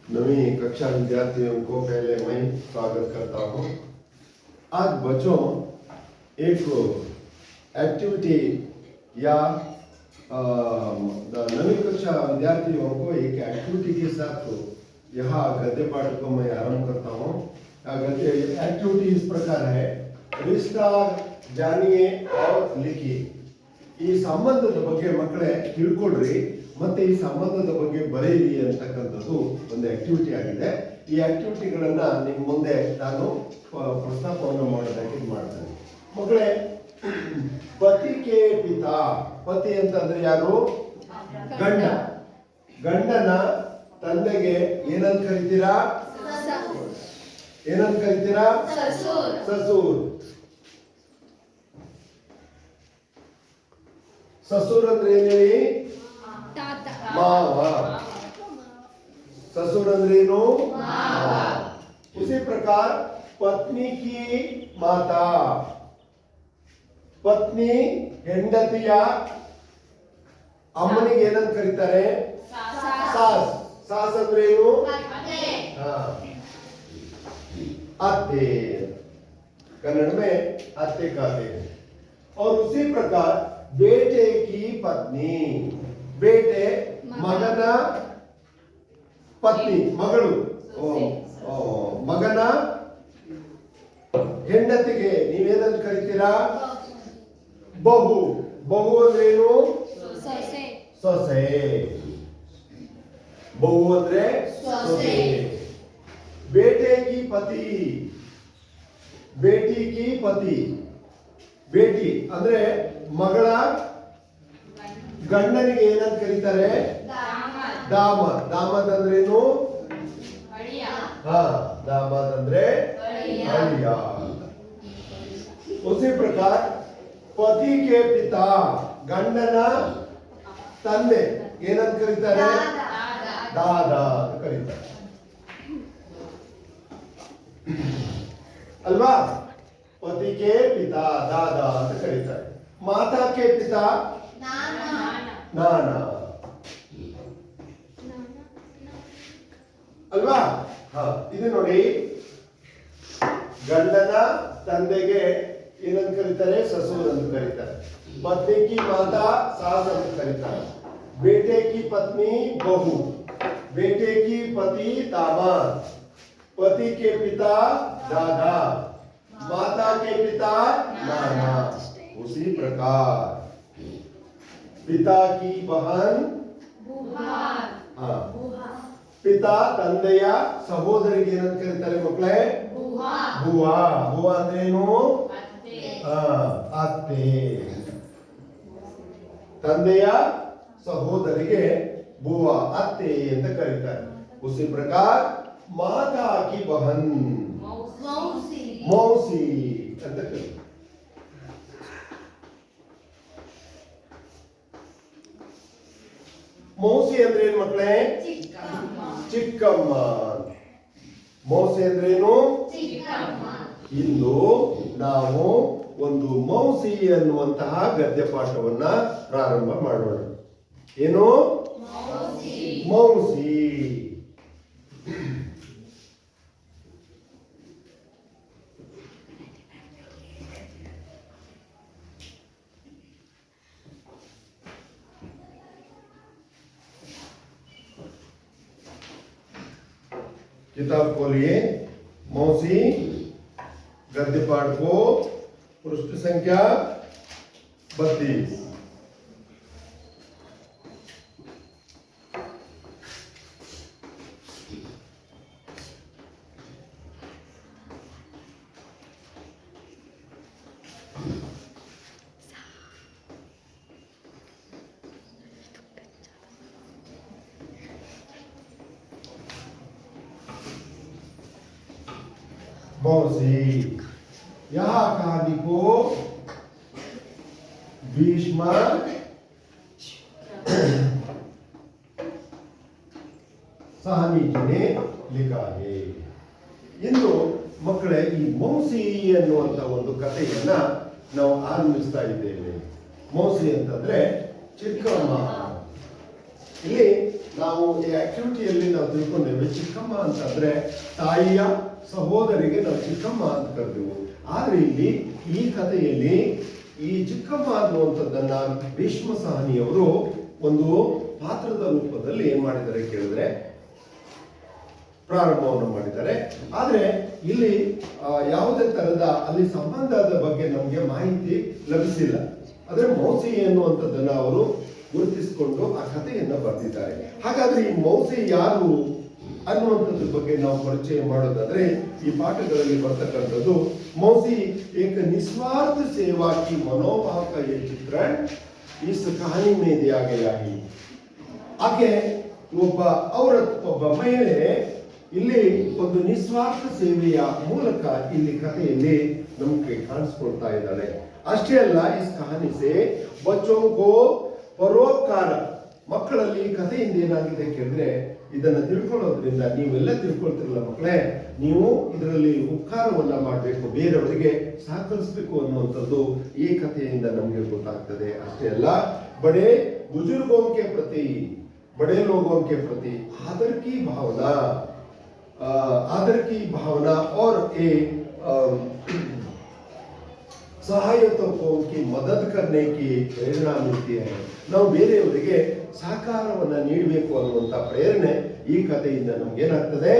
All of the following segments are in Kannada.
नवी कक्षा विद्यार्थियों को पहले मैं स्वागत करता हूँ। आज बच्चों एक एक्टिविटी या नवी कक्षा विद्यार्थियों को एक एक्टिविटी के साथ यहाँ गद्य पाठ को मैं आरंभ करता हूँ। गद्य एक्टिविटी इस प्रकार है, विस्तार जानिए और लिखिए। ಈ ಸಂಬಂಧದ ಬಗ್ಗೆ ಮಕ್ಕಳೇ ತಿಳ್ಕೊಳ್ರಿ, ಮತ್ತೆ ಈ ಸಂಬಂಧದ ಬಗ್ಗೆ ಬರೆಯಿರಿ ಅಂತಕ್ಕಂಥದ್ದು ಒಂದು ಆಕ್ಟಿವಿಟಿ ಆಗಿದೆ. ಈ ಆಕ್ಟಿವಿಟಿಗಳನ್ನ ನಿಮ್ಮ ಮುಂದೆ ನಾನು ಪ್ರಸ್ತಾಪವನ್ನು ಮಾಡೋದಕ್ಕೆ ಮಾಡ್ತೇನೆ. ಮಕ್ಕಳೇ, ಪತಿಗೆ ಪಿತಾ, ಪತಿ ಅಂತಂದ್ರೆ ಯಾರು? ಗಂಡ. ಗಂಡನ ತಂದೆಗೆ ಏನಂತ ಕರಿತೀರಾ? ಏನಂತ ಕರಿತೀರಾ? ಸಸೂರ್. ससुर अंद्रे माव. ससुर अंद्रेनु माव. उसी प्रकार पत्नी की माता, पत्नी ಹೆಂಡತಿಯ ಅಮ್ಮನಿಗೆ ಏನಂತ ಕರೀತಾರೆ? ಸಾಸ್. ಸಾಸ್ ಅಂದ್ರೇನು? अत्ते. कन्नड़ में अत्ते कहते हैं. और उसी प्रकार बेटे की पत्नी, बेटे मगन पत्नी, मगळु मगन ಹೆಂಡತಿಗೆ ನೀವೇನಂತ ಕರೀತೀರಾ? ಬಹು. ಬಹು ಅಂದ್ರೇನು? ಸೊಸೆ. ಬಹು ಅಂದ್ರೆ ಸೊಸೆ. बेटे की पति, बेटी की पति. ಬೇಟಿ ಅಂದ್ರೆ ಮಗಳ ಗಂಡನಿಗೆ ಏನಂತ ಕರೀತಾರೆ? ದಾಮಾದ್. ದಾಮಾದ್ ಅಂದ್ರೇನು? दामाद ಅಂದ್ರೆ ಅಳಿಯ. उसी प्रकार पति के पिता, ಗಂಡನ ತಂದೆ ಏನಂತ ಕರೀತಾರೆ? ದಾದಾ ಅಂತ ಕರೀತಾರೆ ಅಲ್ವಾ? पति के पिता दादा ಅಂತ ಕರೀತಾರೆ. माता के पिता नाना ಅಲ್ವಾ? ಇದು ನೋಡಿ, ಗಂಡನ ತಂದೆಗೆ ಏನಂತ ಕರೀತಾರೆ? ಸಸೂರ್ ಅಂತ ಕರೀತಾರೆ. पत्नी की माता सास ಅಂತ ಕರೀತಾರೆ. बेटे की पत्नी बहू, बेटे की पति दामाद, पति के पिता दादा, माता के पिता नाना. उसी प्रकार पिता की बहन पिता ತಂದೆಯ ಸಹೋದರಿಗೆ ಏನಂತ ಕರೀತಾರೆ ಮಕ್ಕಳೇ? ಬುವಾ. ಬುವಾ ಅಂದ್ರೇನು? ಅತ್ತೆ. ತಂದೆಯ ಸಹೋದರಿಗೆ ಬುವಾ, ಅತ್ತೆ ಅಂತ ಕರೀತಾರೆ. उसी प्रकार माता की बहन मौसी ಅಂತ ಕರೀತಾರೆ. ಮೌಸಿ ಅಂದ್ರೆ ಏನು ಮಕ್ಕಳೇ? ಚಿಕ್ಕಮ್ಮ. ಮೌಸಿ ಅಂದ್ರೇನು? ಇಂದು ನಾವು ಒಂದು ಮೌಸಿ ಅನ್ನುವಂತಹ ಗದ್ಯ ಪಾಠವನ್ನ ಪ್ರಾರಂಭ ಮಾಡೋಣ. ಏನು? ಮೌಸಿ. किताब खोलिए. मौसी गद्य पाठ को पृष्ठ संख्या 32. मौसी. यहाँ कहानी को भीष्म साहनी जी ने लिखा है. ಇಂದು ಮಕ್ಕಳೇ, ಈ ಮೌಸಿ ಅನ್ನುವಂತ ಒಂದು ಕಥೆಯನ್ನ ನಾವು ಆರಂಭಿಸ್ತಾ ಇದ್ದೇವೆ. ಮೌಸಿ ಅಂತಂದ್ರೆ ಚಿಕ್ಕಮ್ಮ. ಇಲ್ಲಿ ನಾವು ಈ ಆಕ್ಟಿವಿಟಿಯಲ್ಲಿ ನಾವು ತಿಳ್ಕೊಂಡೇವೆ ಚಿಕ್ಕಮ್ಮ ಅಂತಂದ್ರೆ ತಾಯಿಯ ಸಹೋದರಿಗೆ ನಾವು ಚಿಕ್ಕಮ್ಮ ಅಂತ ಕರೆದೆವು. ಆದ್ರೆ ಇಲ್ಲಿ ಈ ಕಥೆಯಲ್ಲಿ ಈ ಚಿಕ್ಕಮ್ಮ ಅನ್ನುವಂಥದ್ದನ್ನ ಭೀಷ್ಮ ಸಹನಿಯವರು ಒಂದು ಪಾತ್ರದ ರೂಪದಲ್ಲಿ ಏನ್ ಮಾಡಿದ್ದಾರೆ ಕೇಳಿದ್ರೆ ಪ್ರಾರಂಭವನ್ನು ಮಾಡಿದ್ದಾರೆ. ಆದ್ರೆ ಇಲ್ಲಿ ಯಾವುದೇ ತರದ ಅಲ್ಲಿ ಸಂಬಂಧದ ಬಗ್ಗೆ ನಮಗೆ ಮಾಹಿತಿ ಲಭಿಸಿಲ್ಲ. ಆದ್ರೆ ಮೌಸಿ ಎನ್ನುವಂಥದ್ದನ್ನ ಅವರು ಗುರುತಿಸಿಕೊಂಡು ಆ ಕಥೆಯನ್ನ ಬರೆದಿದ್ದಾರೆ. ಹಾಗಾದ್ರೆ ಈ ಮೌಸಿ ಯಾರು ಅನ್ನುವಂಥದ್ರ ಬಗ್ಗೆ ನಾವು ಪರಿಚಯ ಮಾಡೋದಾದ್ರೆ ಈ ಪಾಠಗಳಲ್ಲಿ ಬರ್ತಕ್ಕಂಥದ್ದು मौसी एक निस्वार्थ सेवा की मनोभाव का ये चित्रण इस कहानी में दिया गया है. आगे ಒಬ್ಬ ಮಹಿಳೆ ಇಲ್ಲಿ ಒಂದು ನಿಸ್ವಾರ್ಥ ಸೇವೆಯ ಮೂಲಕ ಇಲ್ಲಿ ಕಥೆಯಲ್ಲಿ ನಮಗೆ ಕಾಣಿಸ್ಕೊಳ್ತಾ ಇದ್ದಾಳೆ. ಅಷ್ಟೇ ಅಲ್ಲ, ಇಸ್ ಕಹಾನಿ ಸೆ ಬಚ್ಚೋं को ಪರೋಪಕಾರ, ಮಕ್ಕಳಲ್ಲಿ ಕಥೆಯಿಂದ ಏನಾಗಿದೆ ಕೇಳಿದ್ರೆ ಇದನ್ನ ತಿಳ್ಕೊಳ್ಳೋದ್ರಿಂದ ನೀವೆಲ್ಲ ತಿಳ್ಕೊಳ್ತಿರಲ್ಲ ಮಕ್ಕಳೇ, ನೀವು ಇದರಲ್ಲಿ ಉಪಕಾರವನ್ನ ಮಾಡಬೇಕು, ಬೇರೆಯವರಿಗೆ ಸಹಕರಿಸಬೇಕು ಅನ್ನುವಂಥದ್ದು ಈ ಕಥೆಯಿಂದ ನಮಗೆ ಗೊತ್ತಾಗ್ತದೆ. ಅಷ್ಟೇ ಅಲ್ಲ, ಬಡೇ बुजुर्गों के प्रति, बड़े लोगों के प्रति आदर की भावना और ಸಹಾಯತಕ್ಕೂ ಮದತ್ करने की ಪ್ರೇರಣಾ मिलती है. ನಾವು ಬೇರೆಯವರಿಗೆ ಸಹಕಾರವನ್ನ ನೀಡಬೇಕು ಅನ್ನುವಂತ ಪ್ರೇರಣೆ ಈ ಕಥೆಯಿಂದ ನಮ್ಗೆ ಏನಾಗ್ತದೆ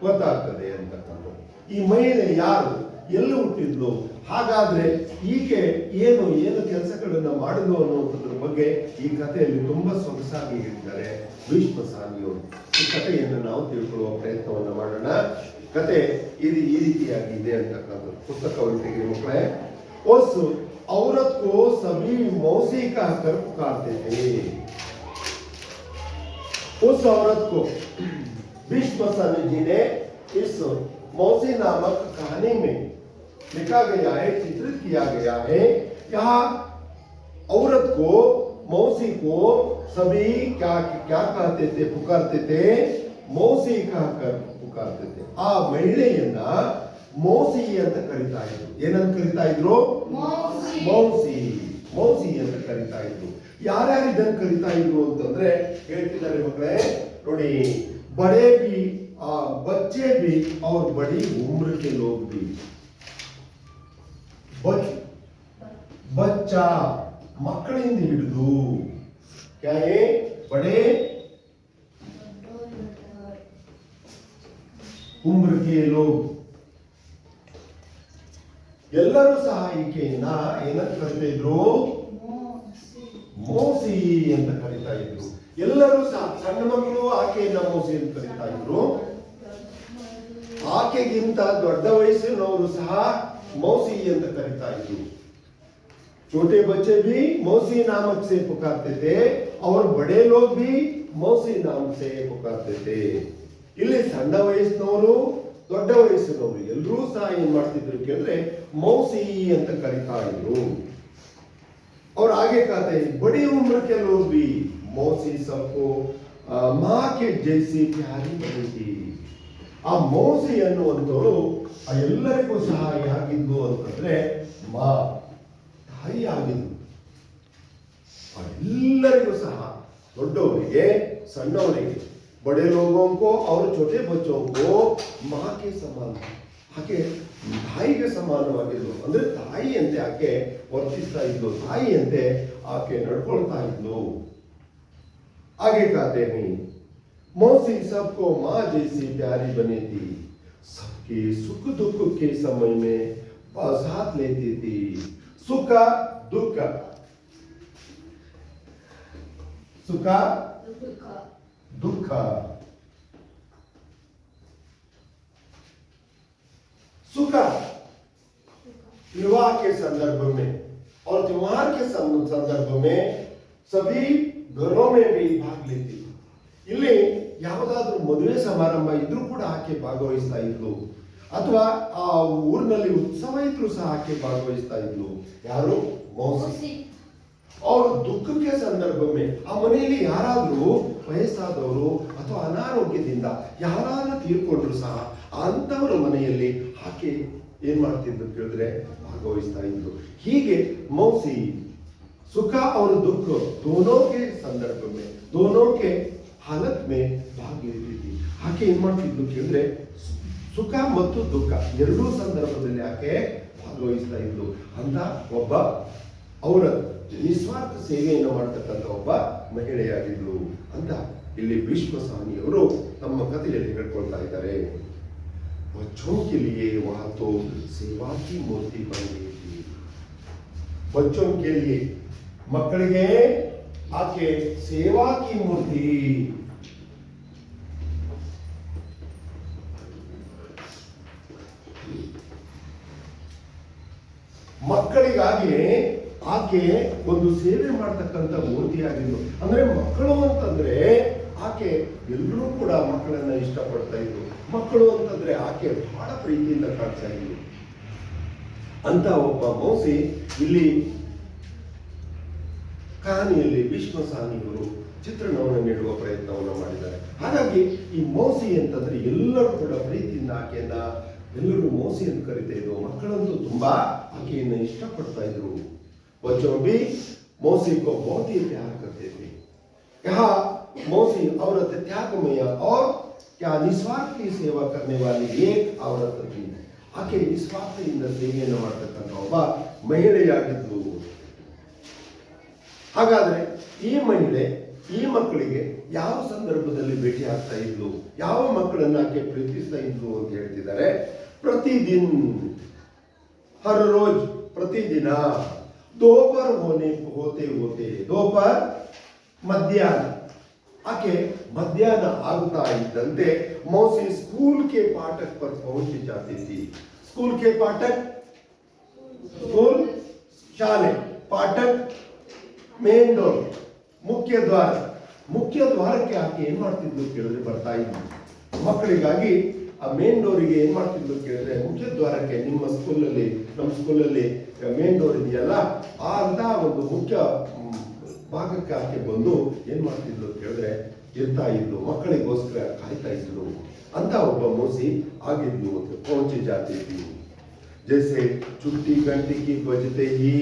ಗೊತ್ತಾಗ್ತದೆ ಅಂತಕ್ಕಂಥ. ಈ ಮಹಿಳೆ ಯಾರು, ಎಲ್ಲ ಹುಟ್ಟಿದ್ಲು, ಹಾಗಾದ್ರೆ ಈಕೆ ಏನು ಕೆಲಸಗಳನ್ನ ಮಾಡಿದ್ಲು ಅನ್ನುವಂಥದ್ರ ಬಗ್ಗೆ ಈ ಕಥೆಯಲ್ಲಿ ತುಂಬಾ ಸೊಗಸಾಗಿ ಹೇಳಿದ್ದಾರೆ ಭೀಷ್ಮ ಸಾನಿಯವರು. ಈ ಕಥೆಯನ್ನು ನಾವು ತಿಳ್ಕೊಳ್ಳುವ ಪ್ರಯತ್ನವನ್ನ ಮಾಡೋಣ. ಕತೆ ಈ ರೀತಿಯಾಗಿದೆ ಅಂತಕ್ಕಂಥದ್ದು. ಪುಸ್ತಕವನ್ನು ತೆಗೆದು ಮಕ್ಕಳೇ, उस औरत को सभी मौसी कहकर पुकारते थे. उस औरत को भीष्म सानी जी ने इस मौसी नामक कहानी में लिखा गया है, चित्रित किया गया है. यहाँ औरत को, मौसी को सभी क्या कहते थे, पुकारते थे, मौसी कहकर पुकारते थे. ಆ ಮಹಿಳೆಯನ್ನ ಮೌಸಿ ಅಂತ ಕರೀತಾ ಇದ್ರು. ಏನಂತ ಕರೀತಾ ಇದ್ರು? ಮೌಸಿ ಅಂತ ಕರೀತಾ ಇದ್ರು. ಯಾರ್ಯಾರು ಇದನ್ನ ಕರೀತಾ ಇದ್ರು ಅಂತಂದ್ರೆ ಹೇಳ್ತಿದ್ದಾರೆ ಮಕ್ಕಳೇ ನೋಡಿ, बड़े भी, बच्चे भी और बड़ी उम्र के लोग भी. बच्चा ಮಕ್ಕಳಿಂದ ಹಿಡಿದು, क्या है, बड़े उम्र के लोग ಎಲ್ಲರೂ ಸಹ ಈಕೆಯನ್ನ ಏನಂತ ಕರೀತಾ ಇದ್ರು? ಮೌಸಿ ಅಂತ ಕರೀತಾ ಇದ್ರು. ಎಲ್ಲರೂ ಸಹ, ಸಣ್ಣ ಮಕ್ಕಳು ಆಕೆಯನ್ನ ಮೌಸಿ ಅಂತ ಕರೀತಾ ಇದ್ರು. ಆಕೆಗಿಂತ ದೊಡ್ಡ ವಯಸ್ಸಿನವರು ಸಹ ಮೌಸಿ ಅಂತ ಕರೀತಾ ಇದ್ರು. छोटे बच्चे भी मौसी नामक से पुकारते थे और बड़े लोग भी मौसी नाम से पुकारते थे. ಇಲ್ಲಿ ಸಣ್ಣ ವಯಸ್ಸಿನವರು, ದೊಡ್ಡ ವಯಸ್ಸಿನವರು ಎಲ್ಲರೂ ಸಹ ಏನ್ ಮಾಡ್ತಿದ್ರು ಕೇಳಿದ್ರೆ मौसी ಅಂತ ಕರೀತಾ ಇದ್ರು. और आगे कहते हैं, बड़ी उम्र के लोग भी मौसी सबको माँ के जैसी प्यारी बनी थी. ಆ ಮೌಸಿ ಅನ್ನುವಂಥವ್ರು ಎಲ್ಲರಿಗೂ ಸಹ ಹೇಗಿದ್ದು ಅಂತಂದ್ರೆ ಮಾ, ತಾಯಿ ಆಗಿದ್ದು. ಎಲ್ಲರಿಗೂ ಸಹ, ದೊಡ್ಡವರಿಗೆ ಸಣ್ಣವರಿಗೆ, बड़े लोगों को और छोटे बच्चों को माँ के समान, ಆಕೆ ತಾಯಿಗೆ ಸಮಾನವಾಗಿದ್ಲು. ಅಂದ್ರೆ ತಾಯಿಯಂತೆ ಆಕೆ ವರ್ತಿಸ್ತಾ ಇದ್ಲು, ತಾಯಿಯಂತೆ ಆಕೆ ನಡ್ಕೊಳ್ತಾ ಇದ್ಲು. आगे कहते हैं, मौसी सबको माँ जैसी प्यारी बनी थी, सबके सुख दुख के समय में साथ लेती थी. सुख दुख, सुख दुख, सुख विवाह के संदर्भ में और त्योहार के संदर्भ में सभी घरों में भी भाग लेती. ಇಲ್ಲಿ ಯಾವುದಾದ್ರೂ ಮದುವೆ ಸಮಾರಂಭ ಇದ್ರೂ ಕೂಡ ಆಕೆ ಭಾಗವಹಿಸ್ತಾ ಇದ್ಲು, ಅಥವಾ ಆ ಊರಿನಲ್ಲಿ ಉತ್ಸವ ಇದ್ರೂ ಸಹ ಆಕೆ ಭಾಗವಹಿಸ್ತಾ ಇದ್ಲು. ಯಾರು? ಮೌಸಿ. और दुख के संदर्भ में ಆ ಮನೆಯಲ್ಲಿ ಯಾರಾದ್ರೂ ವಯಸ್ಸಾದವರು ಅಥವಾ ಅನಾರೋಗ್ಯದಿಂದ ಯಾರಾದ್ರೂ ತೀರ್ಕೊಂಡ್ರು ಸಹ ಅಂತವರ ಮನೆಯಲ್ಲಿ ಆಕೆ ಏನ್ ಮಾಡ್ತಿದ್ರು ಕೇಳಿದ್ರೆ ಭಾಗವಹಿಸ್ತಾ ಇದ್ರು. ಹೀಗೆ मौसी सुख और दुख दोनों के संदर्भ में, दोनों के ಹಾಲತ್ ಮೇ ಭಾಗ लेती थी. ಆಕೆ ಏನ್ ಮಾಡ್ತಿದ್ಲು ಕೇಳಿದ್ರೆ ಸುಖ ಮತ್ತು ದುಃಖ ಎರಡೂ ಸಂದರ್ಭದಲ್ಲಿ ಆಕೆ ಭಾಗವಹಿಸ್ತಾ ಇದ್ಲು ಅಂತ ಒಬ್ಬ ಅವರ ನಿಸ್ವಾರ್ಥ ಸೇವೆಯನ್ನು ಮಾಡ್ತಕ್ಕಂಥ ಒಬ್ಬ ಮಹಿಳೆಯಾಗಿದ್ಲು ಅಂತ ಇಲ್ಲಿ ಭೀಷ್ಮ ಸ್ವಾಮಿಯವರು ತಮ್ಮ ಕಥೆಯಲ್ಲಿ ಹೇಳ್ಕೊಳ್ತಾ ಇದ್ದಾರೆ. बच्चों के लिए वहां तो सेवा की मूर्ति बन गई थी. बच्चों के लिए ಮಕ್ಕಳಿಗೆ ಆಕೆ ಸೇವಾ ಕಿ ಮೂರ್ತಿ. ಮಕ್ಕಳಿಗಾಗಿ ಆಕೆ ಒಂದು ಸೇವೆ ಮಾಡ್ತಕ್ಕಂಥ ಮೂರ್ತಿಯಾಗಿದ್ದು. ಅಂದ್ರೆ ಮಕ್ಕಳು ಅಂತಂದ್ರೆ ಆಕೆ ಎಲ್ಲರೂ ಕೂಡ ಮಕ್ಕಳನ್ನ ಇಷ್ಟಪಡ್ತಾ ಇದ್ರು. ಮಕ್ಕಳು ಅಂತಂದ್ರೆ ಆಕೆ ಬಹಳ ಪ್ರೀತಿಯಿಂದ ಕಾಡ್ತಾ ಇದ್ರು ಅಂತ ಒಬ್ಬ ಮೌಸಿ ಇಲ್ಲಿ ಕಹಾನಿಯಲ್ಲಿ ಭೀಷ್ಮ ಸ್ವಾಮಿಗಳು ಚಿತ್ರಣವನ್ನು ನೀಡುವ ಪ್ರಯತ್ನವನ್ನು ಮಾಡಿದ್ದಾರೆ. ಹಾಗಾಗಿ ಈ ಮೌಸಿ ಅಂತಂದ್ರೆ ಎಲ್ಲರೂ ಕೂಡ ಪ್ರೀತಿಯಿಂದ ಆಕೆಯನ್ನ ಎಲ್ಲರೂ ಮೌಸಿ ಅಂತ ಕರಿತಾ ಇದ್ರು. ಮಕ್ಕಳಂತೂ ತುಂಬಾ ಆಕೆಯನ್ನು ಇಷ್ಟಪಡ್ತಾ ಇದ್ರು. बच्चों भी मौसी को बहुत ही प्यार करते थे. यहाँ मौसी औरत त्यागमय और क्या निस्वार्थ की सेवा करने वाली एक औरत थी. ಆಕೆ ನಿಸ್ವಾರ್ಥದಿಂದ ಸೇವೆಯನ್ನು ಮಾಡತಕ್ಕಂಥ ಒಬ್ಬ ಮಹಿಳೆಯಾಗಿದ್ಲು. ಹಾಗಾದ್ರೆ ಈ ಮಹಿಳೆ ಈ ಮಕ್ಕಳಿಗೆ ಯಾವ ಸಂದರ್ಭದಲ್ಲಿ ಭೇಟಿ ಆಗ್ತಾ ಇದ್ಲು, ಯಾವ ಮಕ್ಕಳನ್ನ ಆಕೆ ಪ್ರೀತಿಸ್ತಾ ಇದ್ಲು ಅಂತ ಹೇಳ್ತಿದ್ದಾರೆ. ಪ್ರತಿದಿನ ಹರ್ ರೋಜ್ ಪ್ರತಿದಿನ दोपहर होते दोपहर मध्याह्न आके मध्याह्न आगता इद्दंते मौसी स्कूल के फाटक पर पहुंच जाती थी. स्कूल के फाटक स्कूल शाले फाटक मेन डोर ಮುಖ್ಯ ದ್ವಾರಕ್ಕೆ ಆಕೆ ಏನ್ ಮಾಡ್ತಿದ್ಲು ಕೇಳಿದ್ರೆ ಬರ್ತಾ ಇದ್ಲು. ಮಕ್ಕಳಿಗಾಗಿ ಆ ಮೇನ್ ಡೋರಿಗೆ ಏನ್ ಮಾಡ್ತಿದ್ಲು ಕೇಳಿದ್ರೆ ಮುಖ್ಯ ದ್ವಾರಕ್ಕೆ ನಮ್ಮ ಸ್ಕೂಲಲ್ಲಿ ಮೇನ್ ಡೋರ್ ಇದೆಯಲ್ಲ ಆ ಅಂತ ಒಂದು ಮುಖ್ಯ ಭಾಗಕ್ಕೆ ಆಕೆ ಬಂದು ಏನ್ ಮಾಡ್ತಿದ್ಲು ಕೇಳಿದ್ರೆ ಇರ್ತಾ ಇದ್ಲು. ಮಕ್ಕಳಿಗೋಸ್ಕರ ಕಾಯ್ತಾ ಇದ್ಲು ಅಂತ ಒಬ್ಬ ಮೌಸಿ ಆಗಿದ್ಲು. ಪहुंच जाती थी. जैसे छुट्टी घंटी की बजते ही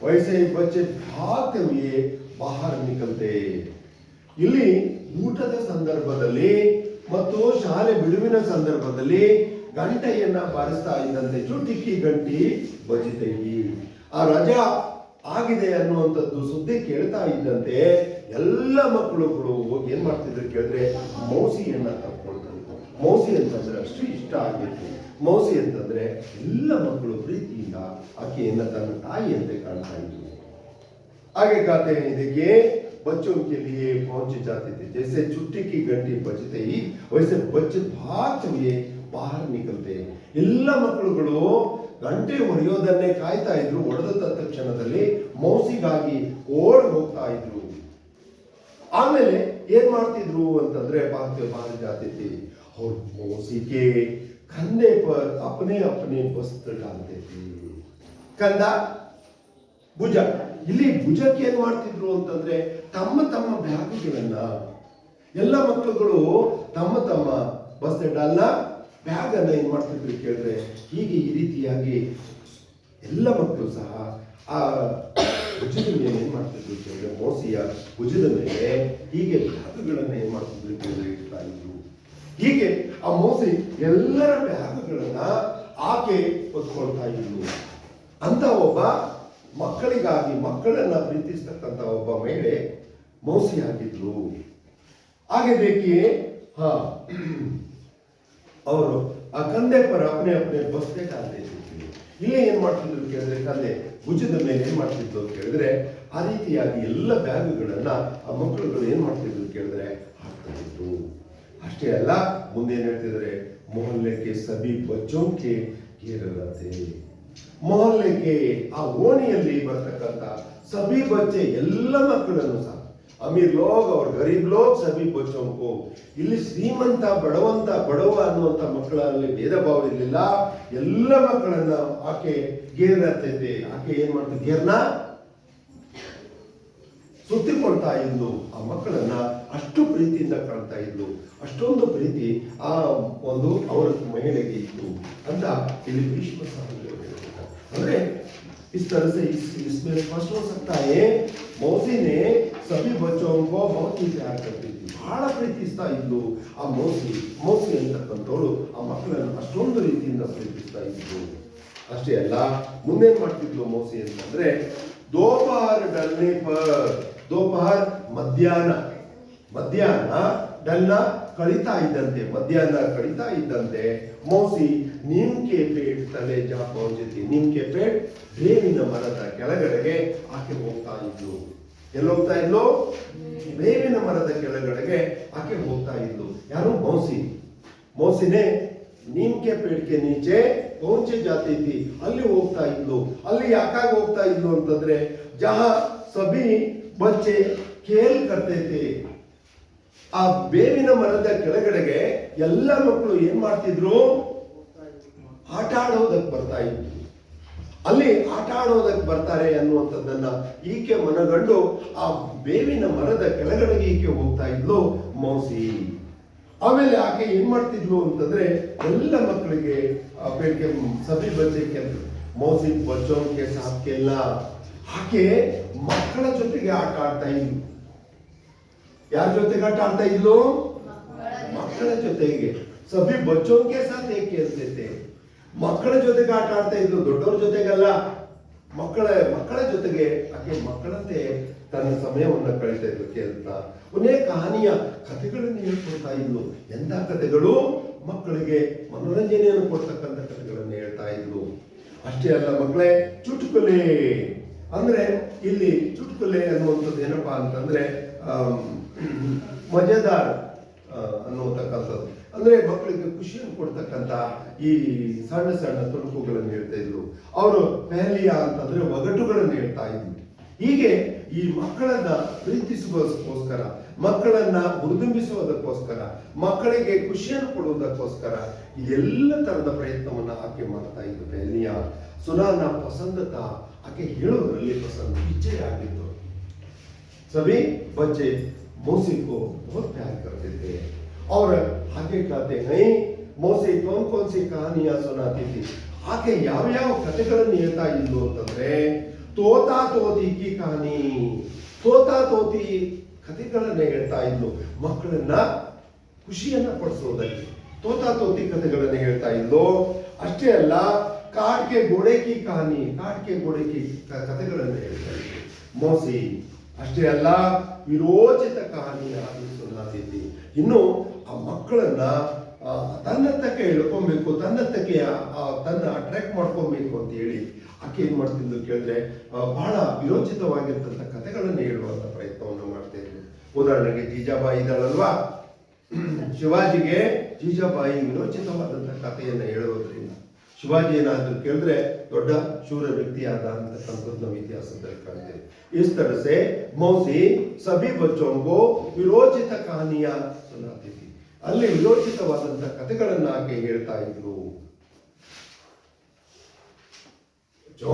वैसे ही बच्चे भागते हुए बाहर निकलते. ಇಲ್ಲಿ ಊಟದ ಸಂದರ್ಭದಲ್ಲಿ ಮತ್ತು ಶಾಲೆ ಬಿಡುವಿನ ಸಂದರ್ಭದಲ್ಲಿ ಗಂಟೆಯನ್ನ ಬಾರಿಸ್ತಾ ಇದ್ದಂತೆ ಚುಟಿಕಿ ಗಂಟಿ ಬಜಿತೈ. ಆ ರಜಾ ಆಗಿದೆ ಅನ್ನುವಂಥದ್ದು ಸುದ್ದಿ ಕೇಳ್ತಾ ಇದ್ದಂತೆ ಎಲ್ಲ ಮಕ್ಕಳುಗಳು ಹೋಗಿ ಏನ್ ಮಾಡ್ತಿದ್ರು ಕೇಳಿದ್ರೆ ಮೌಸಿಯನ್ನ ತಪ್ಕೊಳ್ತಾರೆ. ಮೌಸಿ ಅಂತಂದ್ರೆ ಅಷ್ಟು ಇಷ್ಟ ಆಗಿತ್ತು. ಮೌಸಿ ಅಂತಂದ್ರೆ ಎಲ್ಲ ಮಕ್ಕಳು ಪ್ರೀತಿಯಿಂದ ಆಕೆಯನ್ನ ತನ್ನ ತಾಯಿಯಂತೆ ಕಾಣ್ತಾ ಇದ್ರು. आगे कहते हैं देखिए बच्चों के लिए पहुंच जाते थे. जैसे छुट्टी की घंटी बजते ही वैसे बच्चे भागते हुए बाहर निकलते. ಎಲ್ಲ ಮಕ್ಕಳುಗಳು ಗಂಟೆ ಹೊಡೆಯೋದನ್ನೇ ಕಾಯ್ತಾ ಇದ್ರು. ಹೊಡೆದ ತಕ್ಷಣದಲ್ಲಿ ಮೌಸಿಗಾಗಿ ಓಡ್ ಹೋಗ್ತಾ ಇದ್ರು. ಆಮೇಲೆ ಏನ್ ಮಾಡ್ತಿದ್ರು ಅಂತಂದ್ರೆ बाहर जाते थे और मौसी के कंधे पर अपने अपने वस्त्र डालते थे. ಕಂದ ಭುಜ. ಇಲ್ಲಿ ಭುಜಕ್ಕೆ ಏನ್ ಮಾಡ್ತಿದ್ರು ಅಂತಂದ್ರೆ ತಮ್ಮ ತಮ್ಮ ಬ್ಯಾಗ್ಗಳನ್ನ ಎಲ್ಲ ಮಕ್ಕಳುಗಳು ತಮ್ಮ ತಮ್ಮ ಬಸ್ತೆಡಲ್ಲ ಬ್ಯಾಗ್ ಅನ್ನ ಏನ್ ಮಾಡ್ತಿದ್ರು ಕೇಳಿದ್ರೆ ಹೀಗೆ ಈ ರೀತಿಯಾಗಿ ಎಲ್ಲ ಮಕ್ಕಳು ಸಹ ಆ ಭುಜದ ಮೇಲೆ ಏನ್ ಮಾಡ್ತಿದ್ರು ಕೇಳಿದ್ರೆ ಮೌಸಿಯ ಭುಜದ ಮೇಲೆ ಹೀಗೆ ಬ್ಯಾಗ್ಗಳನ್ನ ಏನ್ ಮಾಡ್ತಿದ್ರು ಕೇಳಿದ್ರೆ ಇಡ್ತಾ ಇದ್ರು. ಹೀಗೆ ಆ ಮೌಸಿ ಎಲ್ಲರ ಬ್ಯಾಗ್ಗಳನ್ನ ಆಕೆ ಹೊತ್ಕೊಳ್ತಾ ಇದ್ರು ಅಂತ ಒಬ್ಬ ಮಕ್ಕಳಿಗಾಗಿ ಮಕ್ಕಳನ್ನ ಪ್ರೀತಿಸ್ತಕ್ಕಂಥ ಒಬ್ಬ ಮಹಿಳೆ ಮೌಸಿ ಆಗಿದ್ರು. ಹಾಗೆ देखिए हाँ ಅವರು ಆ ಕಂದೆ ಪರ अपने अपने बस्ते डालते थे. ಇಲ್ಲಿ ಏನ್ ಮಾಡ್ತಿದ್ರು ಕೇಳಿದ್ರೆ ಕಂದೆ ಭುಜದ ಮೇಲೆ ಏನ್ ಮಾಡ್ತಿದ್ರು ಕೇಳಿದ್ರೆ ಆ ರೀತಿಯಾಗಿ ಎಲ್ಲ ಬ್ಯಾಗ್ಗಳನ್ನ ಆ ಮಕ್ಕಳುಗಳು ಏನ್ ಮಾಡ್ತಿದ್ರು ಕೇಳಿದ್ರೆ ಹಾಕ್ತಾ ಇದ್ರು. ಅಷ್ಟೇ ಅಲ್ಲ ಮುಂದೆ ಏನ್ ಹೇಳ್ತಿದ್ರೆ ಮೊಹಲ್ಲೆಗೆ ಸಭಿ ಬಚ್ಚೋं के घेर रहते. ಮೊಹಲ್ಲೆಗೆ ಆ ಓಣಿಯಲ್ಲಿ ಬರ್ತಕ್ಕಂಥ ಸಭಿ ಬಚ್ಚೆ ಎಲ್ಲ ಮಕ್ಕಳನ್ನು ಸಹ ಅಮೀರ್ ಲೋಗ್ और गरीब लोग सभी बच्चों को ಇಲ್ಲಿ ಶ್ರೀಮಂತ ಬಡವ ಅನ್ನುವಂಥ ಮಕ್ಕಳಲ್ಲಿ ಭೇದ ಭಾವ ಇರಲಿಲ್ಲ. ಎಲ್ಲ ಮಕ್ಕಳನ್ನ ಆಕೆ ಗೇರ್ತೆ. ಆಕೆ ಏನ್ ಮಾಡ್ತಾ ಗೇರ್ನ ಸುತ್ತಿಕೊಳ್ತಾ ಇದ್ಲು. ಆ ಮಕ್ಕಳನ್ನ ಅಷ್ಟು ಪ್ರೀತಿಯಿಂದ ಕಾಣ್ತಾ ಇದ್ಲು. ಅಷ್ಟೊಂದು ಪ್ರೀತಿ ಆ ಒಂದು ಅವರ ಮಹಿಳೆಗೆ ಇತ್ತು ಅಂತ ಇಲ್ಲಿ ಭೀಷ್ಮ ಸ್ವಾಮಿಗಳು ಹೇಳ್ತಾರೆ. ಅಂದ್ರೆ इस तरह से इसमें स्पष्ट हो सकता है मौसी ने सभी बच्चों को बहुत ही प्यार करती थी. ಬಹಳ ಪ್ರೀತಿಸ್ತಾ ಇದ್ಲು ಆ ಮೌಸಿ ಅಂತಕ್ಕಂಥವಳು ಆ ಮಕ್ಕಳನ್ನು ಅಷ್ಟೊಂದು ರೀತಿಯಿಂದ ಪ್ರೀತಿಸ್ತಾ ಇದ್ಲು. ಅಷ್ಟೇ ಅಲ್ಲ, ಮುಂದೇನ್ ಮಾಡ್ತಿದ್ಲು ಮೌಸಿ ಅಂತಂದ್ರೆ ದೋಪಹರ್ ಡಲ್ನೆ ಪರ್, ದೋಪಹರ್ ಮಧ್ಯಾಹ್ನ ಡಲ್ನ ಕಳೀತಾ ಇದ್ದಂತೆ ಮೌಸಿ ನಿಮ್ಕೆ ಪೇಟ್ ತಲೆ ಜಾ ಪਹੁಂಚತಿ. ನಿಮ್ಕೆ ಪೇಟ್ ಬೇವಿನ ಮರದ ಕೆಳಗಡೆಗೆ ಆಕೆ ಹೋಗ್ತಾ ಇದ್ಲು. ಎಲ್ಲೋಗ್ತಾ ಇದ್ಲು? ಬೇವಿನ ಮರದ ಕೆಳಗಡೆಗೆ ಆಕೆ ಹೋಗ್ತಾ ಇದ್ಲು. ಯಾರು? ಮೌಸಿನೇ ನಿಮ್ಕೆ ಪೇಟ್ಗೆ ನೀಚೆ ಪਹੁಂಚೆ ಜಾತಿ ಇದ್ದಿ, ಅಲ್ಲಿ ಹೋಗ್ತಾ ಇದ್ಲು. ಅಲ್ಲಿ ಯಾಕಾಗಿ ಹೋಗ್ತಾ ಇದ್ಲು ಅಂತಂದ್ರೆ ಜಹಾ ಸಭಿ ಬಚ್ಚೆ ಖೇಲ್ ಕರ್ತೈತೆ, ಆ ಬೇವಿನ ಮರದ ಕೆಳಗಡೆಗೆ ಎಲ್ಲ ಮಕ್ಕಳು ಏನ್ ಮಾಡ್ತಿದ್ರು? ಆಟ ಆಡೋದಕ್ಕೆ ಬರ್ತಾ ಇದ್ರು. ಅಲ್ಲಿ ಆಟ ಆಡೋದಕ್ಕೆ ಬರ್ತಾರೆ ಅನ್ನುವಂಥದ್ದನ್ನ ಈಕೆ ಮನಗಂಡು ಆ ಬೇವಿನ ಮರದ ಕೆಳಗಡೆಗೆ ಈಕೆ ಹೋಗ್ತಾ ಇದ್ಲು ಮೌಸಿ. ಆಮೇಲೆ ಆಕೆ ಏನ್ ಮಾಡ್ತಿದ್ಲು ಅಂತಂದ್ರೆ ಎಲ್ಲ ಮಕ್ಕಳಿಗೆ ಬೇಡಿಕೆ ಸಭೆ ಬಚ್ಚೆ ಮೌಸಿ ಬಚ್ಚೋಕೆ ಸಾಕೆಲ್ಲ ಆಕೆ ಮಕ್ಕಳ ಜೊತೆಗೆ ಆಟ ಆಡ್ತಾ ಇದ್ಲು. ಯಾರ ಜೊತೆಗೆ ಆಟ ಆಡ್ತಾ ಇದ್ಲು? ಮಕ್ಕಳ ಜೊತೆಗೆ. ಸಭಿ ಬಚ್ಚೋಕೆ ಸಾಥ್ ಏಕೆ ಕೇಳ್ತೈತೆ, ಮಕ್ಕಳ ಜೊತೆಗೆ ಆಟ ಆಡ್ತಾ ಇದ್ಲು, ದೊಡ್ಡವ್ರ ಜೊತೆಗಲ್ಲ. ಮಕ್ಕಳ ಜೊತೆಗೆ ಆಕೆ ಮಕ್ಕಳಂತೆ ತನ್ನ ಸಮಯವನ್ನು ಕಳೀತಾ ಇದ್ಲು ಕೇಳ್ತಾ. ಒನ್ನೇ ಕಥೆಗಳನ್ನು ಹೇಳ್ಕೊಡ್ತಾ ಇದ್ಲು. ಎಂಥ ಕಥೆಗಳು? ಮಕ್ಕಳಿಗೆ ಮನೋರಂಜನೆಯನ್ನು ಕೊಡ್ತಕ್ಕಂಥ ಕಥೆಗಳನ್ನು ಹೇಳ್ತಾ ಇದ್ಲು. ಅಷ್ಟೇ ಅಲ್ಲ ಮಕ್ಕಳೇ, ಚುಟುಕುಲೆ ಅಂದ್ರೆ ಇಲ್ಲಿ ಚುಟುಕುಲೆ ಅನ್ನುವಂಥದ್ದು ಏನಪ್ಪಾ ಅಂತಂದ್ರೆ ಮಜೆದಾರ್ ಅನ್ನುವಂತಕ್ಕಂಥದ್ದು. ಅಂದ್ರೆ ಮಕ್ಕಳಿಗೆ ಖುಷಿಯನ್ನು ಕೊಡ್ತಕ್ಕಂಥ ಈ ಸಣ್ಣ ಸಣ್ಣ ತುಣುಕುಗಳನ್ನು ಹೇಳ್ತಾ ಇದ್ರು. ಅವರು ಪೆಹಲಿಯಾ ಅಂತಂದ್ರೆ ಒಗಟುಗಳನ್ನು ಹೇಳ್ತಾ ಇದ್ರು. ಹೀಗೆ ಈ ಮಕ್ಕಳನ್ನ ಪ್ರೀತಿಸುವುದಕ್ಕೋಸ್ಕರ, ಮಕ್ಕಳನ್ನ ಹುರಿದುಂಬಿಸುವುದಕ್ಕೋಸ್ಕರ, ಮಕ್ಕಳಿಗೆ ಖುಷಿಯನ್ನು ಕೊಡುವುದಕ್ಕೋಸ್ಕರ ಇದೆಲ್ಲ ತರದ ಪ್ರಯತ್ನವನ್ನ ಆಕೆ ಮಾಡ್ತಾ ಇದ್ರು. ಪೆಹಲಿಯಾ ಸುನಾನ ಪಸಂದತ, ಆಕೆ ಹೇಳೋದ್ರಲ್ಲಿ ಪಸಂದ್ ಇಚ್ಛೆ ಆಗಿತ್ತು. सभी बच्चे मौसी को बहुत प्यार करते थे और आगे कहते हैं मौसी कौन सी कहानियां सुनाती थी. आके ಯಾವ ಕಥೆಗಳನ್ನು ಹೇಳ್ತಾ ಇದ್ಲು ಅಂತಂದ್ರೆ ತೋತಾ ತೋತಿ ಕಿ ಕಹಾನಿ, ತೋತಾ ತೋತಿ ಕಥೆಗಳನ್ನ ಹೇಳ್ತಾ ಇದ್ಲು. ಮಕ್ಕಳನ್ನ ಖುಷಿಯನ್ನ ಪಡಿಸೋದಕ್ಕೆ ತೋತಾ ತೋತಿ ಕಥೆಗಳನ್ನ ಹೇಳ್ತಾ ಇದ್ಲು. ಅಷ್ಟೇ ಅಲ್ಲ, ಕಾಡ್ಕೆ ಗೋಡೆ ಕಿ ಕಹಾನಿ, ಕಾಡ್ಕೆ ಗೋಡೆ ಕಿ ಕಥೆಗಳನ್ನ ಹೇಳ್ತಾ ಇದ್ಲು ಮೌಸಿ. ಅಷ್ಟೇ ಅಲ್ಲ, ವಿರೋಚಿತ ಕಹಾನಿಯಾಗಿ ಸುನಾತಿದ್ದಿ. ಇನ್ನು ಆ ಮಕ್ಕಳನ್ನ ತನ್ನತ್ತಕ್ಕೆ ಎಳ್ಕೊಬೇಕು, ತನ್ನತ್ತಕ್ಕೆ ತನ್ನ ಅಟ್ರಾಕ್ಟ್ ಮಾಡ್ಕೊಬೇಕು ಅಂತ ಹೇಳಿ ಆಕೆ ಏನ್ ಮಾಡ್ತಿದ್ಲು ಕೇಳಿದ್ರೆ ಬಹಳ ವಿರೋಚಿತವಾಗಿರ್ತಂಥ ಕಥೆಗಳನ್ನ ಹೇಳುವಂತ ಪ್ರಯತ್ನವನ್ನು ಮಾಡ್ತಾ ಇದ್ಲು. ಉದಾಹರಣೆಗೆ ಜೀಜಾಬಾಯಿ ಇದ್ದಾಳಲ್ವಾ, ಶಿವಾಜಿಗೆ ಜೀಜಾಬಾಯಿ ವಿರೋಚಿತವಾದಂತಹ ಕಥೆಯನ್ನ ಹೇಳುವುದರಿಂದ ಶಿವಾಜಿ ಏನಾದ್ರು ಕೇಳಿದ್ರೆ ದೊಡ್ಡ ಶೂರ ವ್ಯಕ್ತಿ ಆದ ಅಂತಕ್ಕಂಥದ್ದು ನಾವು ಇತಿಹಾಸದಲ್ಲಿ ಕಾಣ್ತೇವೆ. इस तरह से मौसी सभी बच्चों को विरोचित कहानियां सुनाती थी. ಅಲ್ಲಿ ವಿರೋಚಿತವಾದಂತಹ ಕಥೆಗಳನ್ನ ಆಕೆ ಹೇಳ್ತಾ ಇದ್ರು. जो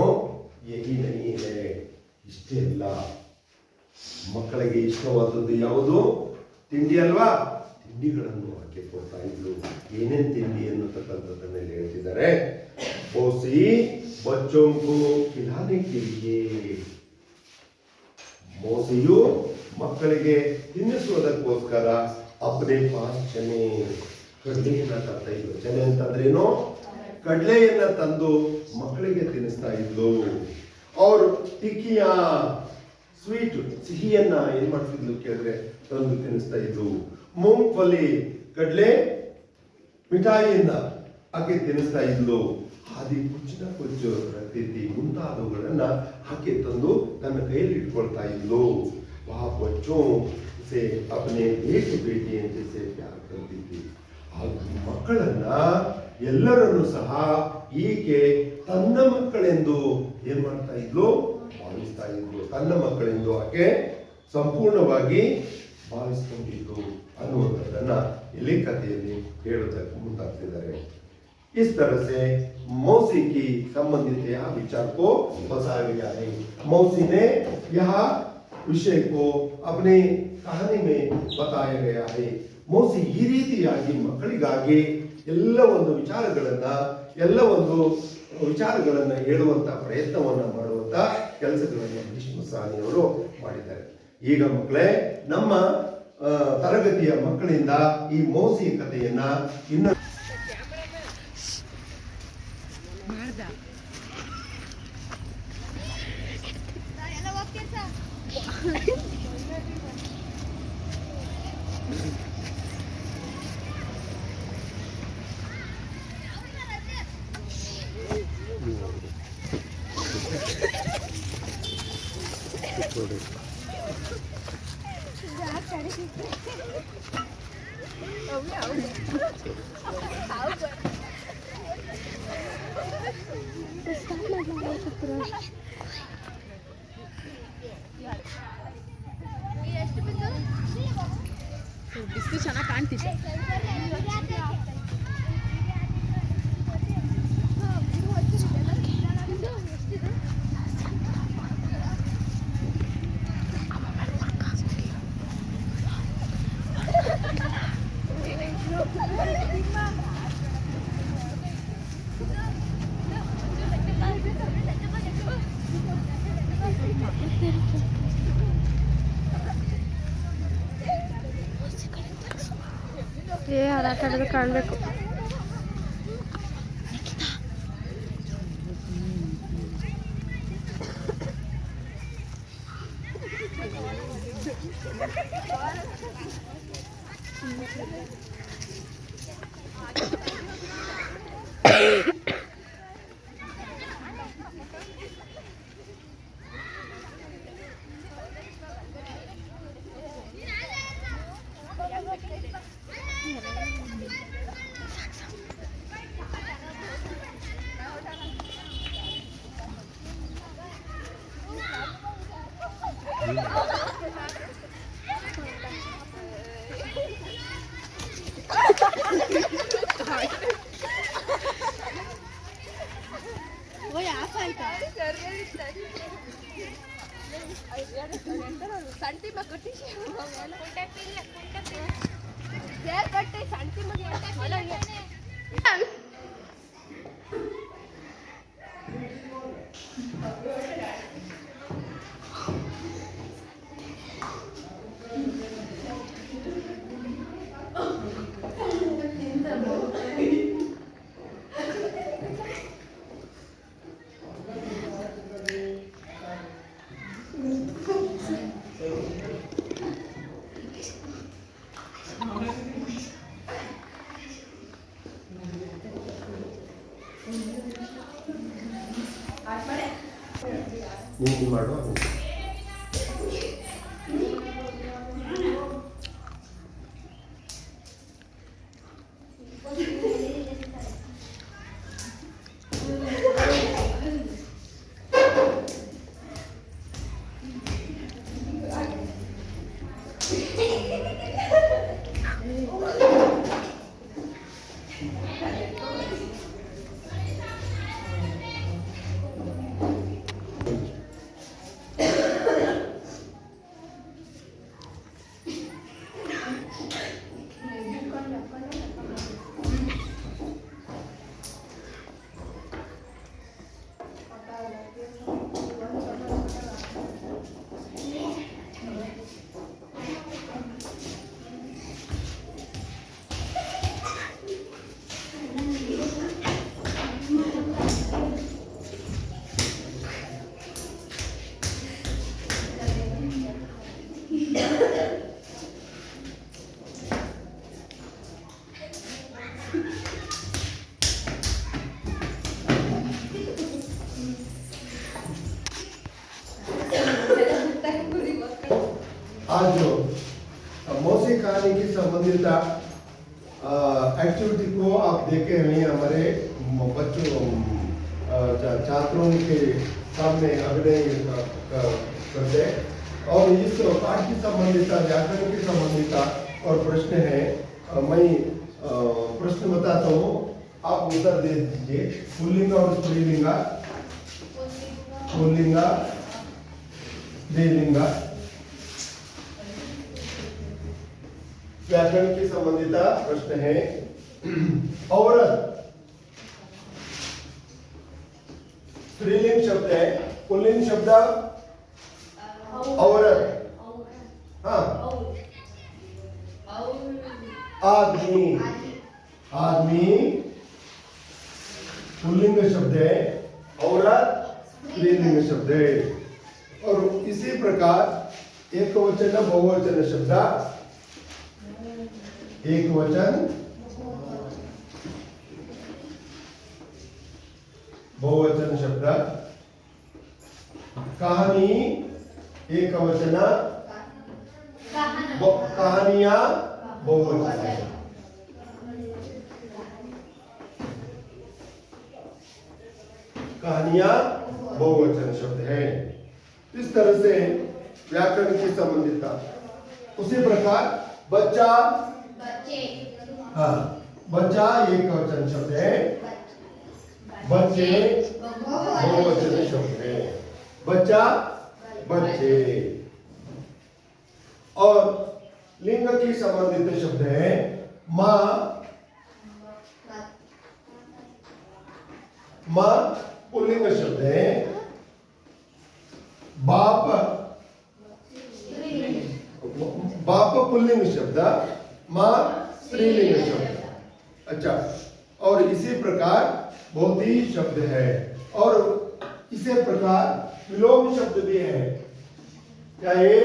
यही नहीं है, ಇಷ್ಟೇ ಅಲ್ಲ, ಮಕ್ಕಳಿಗೆ ಇಷ್ಟವಾದದ್ದು ಯಾವುದು? ತಿಂಡಿ ಅಲ್ವಾ? ತಿಂಡಿಗಳನ್ನು ಆಕೆ ಕೊಡ್ತಾ ಇದ್ಲು. ಏನೇನ್ ತಿಂಡಿ ಅನ್ನತಕ್ಕಂಥದ್ದನ್ನ ಹೇಳ್ತಿದ್ದಾರೆ. ಮೌಸಿ बच्चों को खिलाने के लिए, ಮೌಸಿಯು ಮಕ್ಕಳಿಗೆ ತಿನ್ನಿಸುವುದಕ್ಕೋಸ್ಕರ ಅಪ್ನೆ ಪಾಸ್ ಚನೆ, ಕಡಲೆಯನ್ನ ತರ್ತಾ ಇದ್ಲು. ಚನೆ ಅಂತಂದ್ರೇನು? ಕಡಲೆಯನ್ನ ತಂದು ಮಕ್ಕಳಿಗೆ ತಿನ್ನಿಸ್ತಾ ಇದ್ಲು. ಅವರು ಟಿಕ್ಕಿಯ ಸ್ವೀಟ್ ಸಿಹಿಯನ್ನ ಏನ್ ಮಾಡ್ತಿದ್ಲು ಕೇಳಿದ್ರೆ ತಂದು ತಿನ್ನಿಸ್ತಾ ಇದ್ಲು. ಮೂಂಗ್ಫಲಿ ಕಡಲೆ ಮಿಠಾಯಿಯನ್ನ ಆಕೆ ತಿನ್ನಿಸ್ತಾ ಇದ್ಲು. ಆದಿ ಕುಚ್ಚಿನ ಕುಚ್ಚು ರತಿಥಿ ಮುಂತಾದವುಗಳನ್ನ ಆಕೆ ತಂದು ತನ್ನ ಕೈಯಲ್ಲಿ ಇಟ್ಕೊಳ್ತಾ ಇದ್ಲು. वह बच्चों से अपने एक बेटी जैसे प्यार करती थी. ಮಕ್ಕಳನ್ನ ಎಲ್ಲರನ್ನು ಸಹ ಈಕೆ ತನ್ನ ಮಕ್ಕಳೆಂದು ಏನ್ ಮಾಡ್ತಾ ಇದ್ಲು? ಭಾವಿಸ್ತಾ ಇದ್ಲು. ತನ್ನ ಮಕ್ಕಳೆಂದು ಆಕೆ ಸಂಪೂರ್ಣವಾಗಿ ಭಾವಿಸ್ಕೊಂಡಿದ್ದು ಅನ್ನುವಂಥದ್ದನ್ನ ಇಲ್ಲಿ ಕಥೆಯಲ್ಲಿ ಹೇಳೋದಕ್ಕೆ ಮುಂದಾಗ್ತಿದ್ದಾರೆ. इस तरह से मौसी की संबंधित यह विचार को बताया गया है. मौसी ने यह विषय को अपने कहानी में बताया गया है. ಮೌಸಿ ಈ ರೀತಿಯಾಗಿ ಮಕ್ಕಳಿಗಾಗಿ ಎಲ್ಲ ಒಂದು ವಿಚಾರಗಳನ್ನ ಹೇಳುವಂತ ಪ್ರಯತ್ನವನ್ನ ಮಾಡುವಂತ ಕೆಲಸಗಳನ್ನ ಭೀಷ್ಮ ಸಾನಿಯವರು ಮಾಡಿದ್ದಾರೆ. ಈಗ ಮಕ್ಕಳೇ, ನಮ್ಮ ತರಗತಿಯ ಮಕ್ಕಳಿಂದ ಈ ಮೋಸಿ ಕಥೆಯನ್ನ ಇನ್ನು ಬಿಸಿಲು ಚೆನ್ನಾಗಿ ಕಾಣ್ತಿದೆ. ಹಣ ಕಳೆದು ಕಾಣಬೇಕು. ಸಂಟಿ ಮಕ್ಕಿ ಸಂಟಿ ಮಗ ನೀನು ಮಾಡುವ आज जो मौसी कहानी की संबंधित एक्टिविटी को आप देखे हैं हमारे बच्चों छात्रों के सामने अभिनय करते और इस पाठ की संबंधित व्याकरण की संबंधित और प्रश्न है। मैं प्रश्न बताता हूँ, आप उत्तर दे दीजिए। पुल्लिंग और स्त्रीलिंग, पुल्लिंग स्त्रीलिंग, व्याकरण की संबंधित प्रश्न है। औरत स्त्रीलिंग शब्द है, पुल्लिंग शब्द औरत, हाँ आदमी आदमी पुल्लिंग शब्द है, औरत स्त्रीलिंग शब्द है। और इसी प्रकार एक वचन बहुवचन शब्द, एक वचन बहुवचन शब्द, कहानी एक वचन, कहानियां बहुवचन है। कहानियां बहुवचन शब्द है। इस तरह से व्याकरण की संबंधित। उसी प्रकार बच्चा, हाँ बच्चा एक वचन शब्द है, बच्चे बहुवचन शब्द है, बच्चा बच्चे। और लिंग की संबंधित शब्द है माँ, माँ पुल्लिंग शब्द है, बाप, बाप पुल्लिंग शब्द, माँ स्त्रीलिंग शब्द। अच्छा, और इसी प्रकार बहुत ही शब्द है। और इसी प्रकार विलोम शब्द भी है। क्या है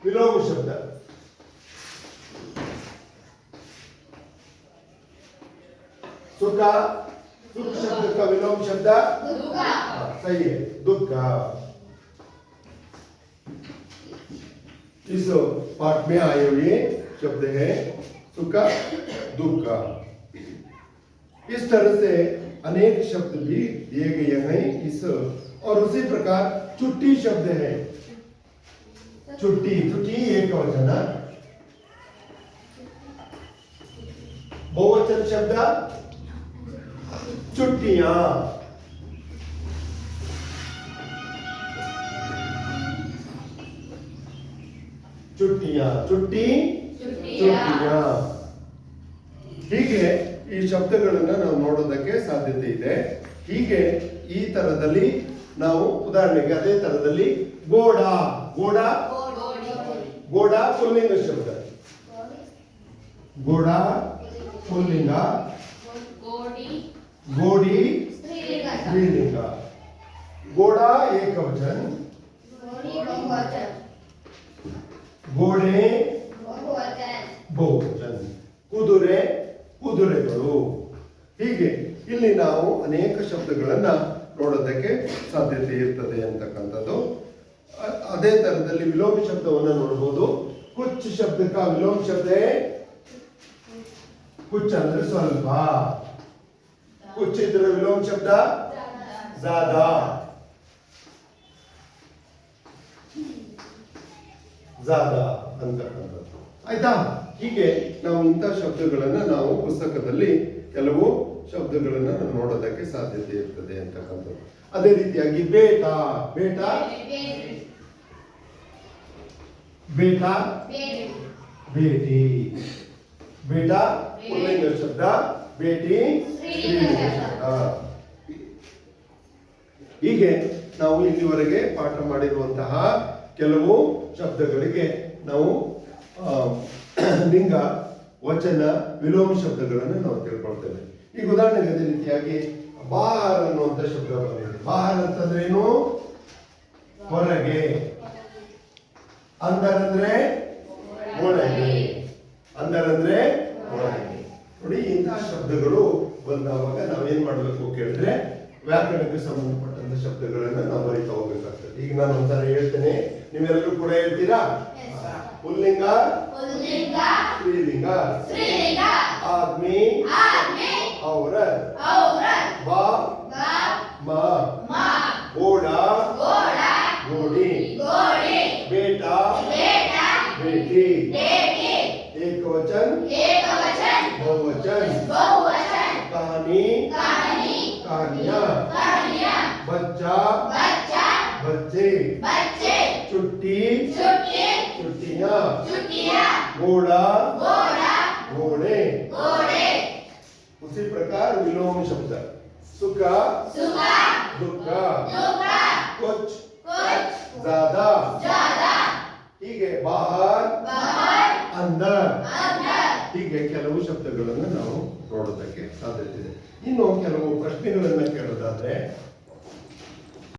विलोम शब्द? सुखा, सुख शब्द का विलोम शब्द सही है, दुख। इस पाठ में आए हुए शब्द है सुख दुख। इस तरह से अनेक शब्द भी दिए गए हैं इस। और उसी प्रकार छुट्टी शब्द है, छुट्टी, छुट्टी एक वचन, बहुवचन शब्द छुट्टियां, छुट्टियां, छुट्टी छुट्टियां। ಹೀಗೆ ಈ ಶಬ್ದಗಳನ್ನು ನಾವು ನೋಡೋದಕ್ಕೆ ಸಾಧ್ಯತೆ ಇದೆ। ಹೀಗೆ ಈ ತರದಲ್ಲಿ ನಾವು ಉದಾಹರಣೆಗೆ ಅದೇ ತರದಲ್ಲಿ ಗೋಡ, ಗೋಡ ಗೋಡ ಪುಲ್ಲಿಂಗ ಶಬ್ದ, ಗೋಡ ಪುಲ್ಲಿಂಗ, गोड़ी स्त्रीलिंग, घोड़ा एक वचन, घोड़े ಬಹುವಚನ, ಕುದುರೆ ಕುದುರೆಗಳು। ಹೀಗೆ ಇಲ್ಲಿ ನಾವು ಅನೇಕ ಶಬ್ದಗಳನ್ನ ನೋಡೋದಕ್ಕೆ ಸಾಧ್ಯತೆ ಇರ್ತದೆ ಅಂತಕ್ಕಂಥದ್ದು। ಅದೇ ತರದಲ್ಲಿ ವಿಲೋಮ ಶಬ್ದವನ್ನು ನೋಡಬಹುದು। ಕುಚ್ ಶಬ್ದ का विलोम शब्द है कुछ ಅಂದ್ರೆ ಸ್ವಲ್ಪ, कुछ इधर विलोम शब्द ज्यादा, ज्यादा ಅಂತಕ್ಕಂಥದ್ದು ಆಯ್ತಾ। ಹೀಗೆ ನಾವು ಇಂಥ ಶಬ್ದಗಳನ್ನ ನಾವು ಪುಸ್ತಕದಲ್ಲಿ ಕೆಲವು ಶಬ್ದಗಳನ್ನ ನೋಡೋದಕ್ಕೆ ಸಾಧ್ಯತೆ ಇರ್ತದೆ ಅಂತಕ್ಕಂಥದ್ದು। ಅದೇ ರೀತಿಯಾಗಿ ಬೇಟಾ, ಬೇಟಾ ಬೇಟಾ ಬೇಟಿ, ಬೇಟಾ ಪುಲ್ಲಿಂಗ ಶಬ್ದ, ಬೇಟಿ ಸ್ತ್ರೀಲಿಂಗ ಶಬ್ದ। ಹೀಗೆ ನಾವು ಇಲ್ಲಿವರೆಗೆ ಪಾಠ ಮಾಡಿರುವಂತಹ ಕೆಲವು ಶಬ್ದಗಳಿಗೆ ನಾವು ಲಿಂಗ ವಚನ ವಿಲೋಮ ಶಬ್ದಗಳನ್ನು ನಾವು ತಿಳ್ಕೊಳ್ತೇವೆ। ಈಗ ಉದಾಹರಣೆಗೆ ಅದೇ ರೀತಿಯಾಗಿ ಬಾಹರ್ ಅನ್ನುವಂಥ ಶಬ್ದ ಬಂದಿದೆ। ಬಾಹರ್ ಅಂತಂದ್ರೆ ಏನು? ಹೊರಗೆ, ಅಂದರ್ ಅಂದ್ರೆ ಒಳಗೆ, ಅಂದರ್ ಅಂದ್ರೆ ಒಳಗೆ। ನೋಡಿ, ಇಂತಹ ಶಬ್ದಗಳು ಬಂದಾಗ ನಾವೇನ್ ಮಾಡ್ಬೇಕು ಕೇಳಿದ್ರೆ ವ್ಯಾಕರಣಕ್ಕೆ ಸಂಬಂಧಪಟ್ಟಂತ ಶಬ್ದಗಳನ್ನ ನಾವು ಬರೀತಾ ಹೋಗ್ಬೇಕಾಗ್ತದೆ। ಈಗ ನಾನು ಒಂದ್ಸಲ ಹೇಳ್ತೇನೆ, ನೀವೆಲ್ಲರೂ ಕೂಡ ಹೇಳ್ತೀರಾ? पुल्लिंग स्त्रीलिंग, आदमी औरत, बाप माँ, घोड़ा घोड़ी, बेटा बेटी, एक वचन बहुवचन, कहानी कहानियाँ, बच्चा बच्चे, छुट्टी छुट्टियाँ, घोड़ा घोड़े। उसी प्रकार विलोम शब्द सुख दुख, कुछ ज्यादा, ಹೀಗೆ बाहर ಅಂದರ್ ಹೀಗೆ ಕೆಲವು ಶಬ್ದಗಳನ್ನು ನಾವು ನೋಡೋದಕ್ಕೆ ಸಾಧ್ಯತೆ ಇದೆ. ಇನ್ನು ಕೆಲವು ಪ್ರಶ್ನೆಗಳನ್ನ ಕೇಳೋದಾದ್ರೆ